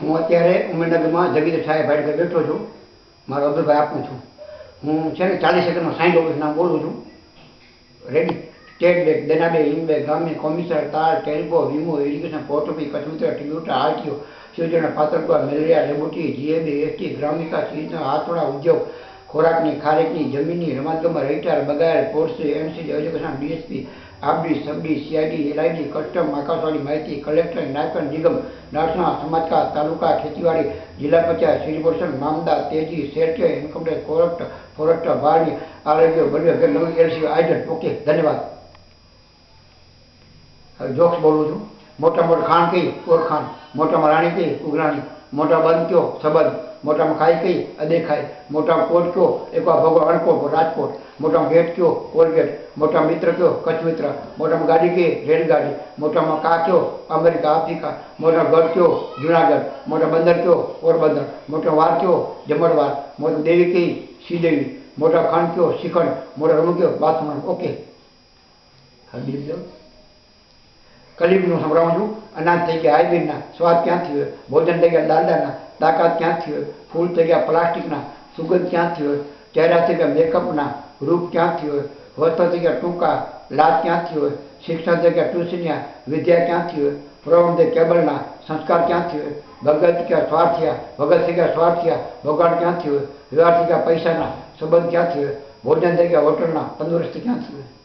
હું અત્યારે ઉમેદનગરમાં જગીર સાહેબ ભાઈ બેઠો છું. મારો અભિપ્રાય આપું છું. હું છે ને 40 સેકન્ડમાં 60 ઓફિસ નામ બોલું છું. Ready? State bank, Dena bank, in bank, ગ્રામીણ, કોમિશનર, તાર, ટેલિકો, વીમો, એજ્યુકેશન, પોસ્ટ ઓફિસ, કચુતરા, ટ્રિબ્યુટર, આરટીઓ, શિવજના, પાત્રપુરા, મેલેરિયા, લેબોરેટરી, જીએબી, એસટી, ગ્રામ વિકાસ, યોજના, હાથવડા, ઉદ્યોગ, ખોરાકની, ખારેકની, જમીનની, રમતગમત, રહેઠાણ, બગાયત, પોસ્ટરી, એમસીડી, એજ્યુકેશન, ડીએસપી, આરડી, સબડી, સીઆઈડી, એલઆઈડી, કસ્ટમ, આકાશવાણી, માહિતી, કલેક્ટર, નાયકન, નિગમ, નાસણા, સમાજકાર, તાલુકા, ખેતીવાડી, જિલ્લા પંચાયત, સિરિપોર્શન, મામદાર, તેજી, શેરકે, ઇન્કમટેક્સ, કોરપ્ટ, ફોરેસ્ટ, બારણી, આરોગ્ય, બળવે, એલસી, આઈડન. ઓકે, ધન્યવાદ. હવે જોક્સ બોલું છું. મોટામાં ખાણ કઈ? ઓરખાણ. મોટામાં રાણી કઈ? ઉઘરાણી. મોટા બંધ કયો? સંબંધ. મોટામાં ખાઈ કઈ? અદેખાઈ. મોટામાં કોટ કયો? એકવા ભગો અણકોટ, રાજકોટ. મોટામાં ગેટ કયો? કોલગેટ. મોટામાં મિત્ર કયો? કચ્છ મિત્ર. મોટામાં ગાડી કઈ? રેલગાડી. મોટામાં કા કયો? America, Africa. મોટામાં ગઢ કયો? જુનાગઢ. મોટા બંદર કયો? પોરબંદર. મોટા વાર કયો? જમણવાર. મોટી દેવી કઈ? શ્રીદેવી. મોટા ખંડ કયો? શિખંડ. મોટા રમણ કયો? બાથમણ. ઓકે. કલીબનું સંભળાવું છું. અનાજ થઈ ગયા હાઇબ્રિડના, સ્વાદ ક્યાંથી હોય? ભોજન થઈ ગયા દાદાના, તાકાત ક્યાંથી હોય? ફૂલ થઈ ગયા પ્લાસ્ટિકના, સુગંધ ક્યાંથી હોય? ચહેરા થઈ ગયા મેકઅપના, રૂપ ક્યાંથી હોય? વસ્ત્ર થઈ ગયા ટૂંકા, લાજ ક્યાંથી હોય? શિક્ષણ થઈ ગયા ટ્યુશનિયા, વિદ્યા ક્યાંથી હોય? પ્રવમ થઈ કેબલના, સંસ્કાર ક્યાંથી હોય? ભગત થઈ ગયા સ્વાર્થિયા, ભગત થઈ ગયા સ્વાર્થિયા, ભગવાન ક્યાંથી હોય? વ્યવહાર થઈ ગયા પૈસાના, સંબંધ ક્યાંથી હોય? ભોજન થઈ ગયા હોટલના, તંદુરસ્તી ક્યાંથી હોય?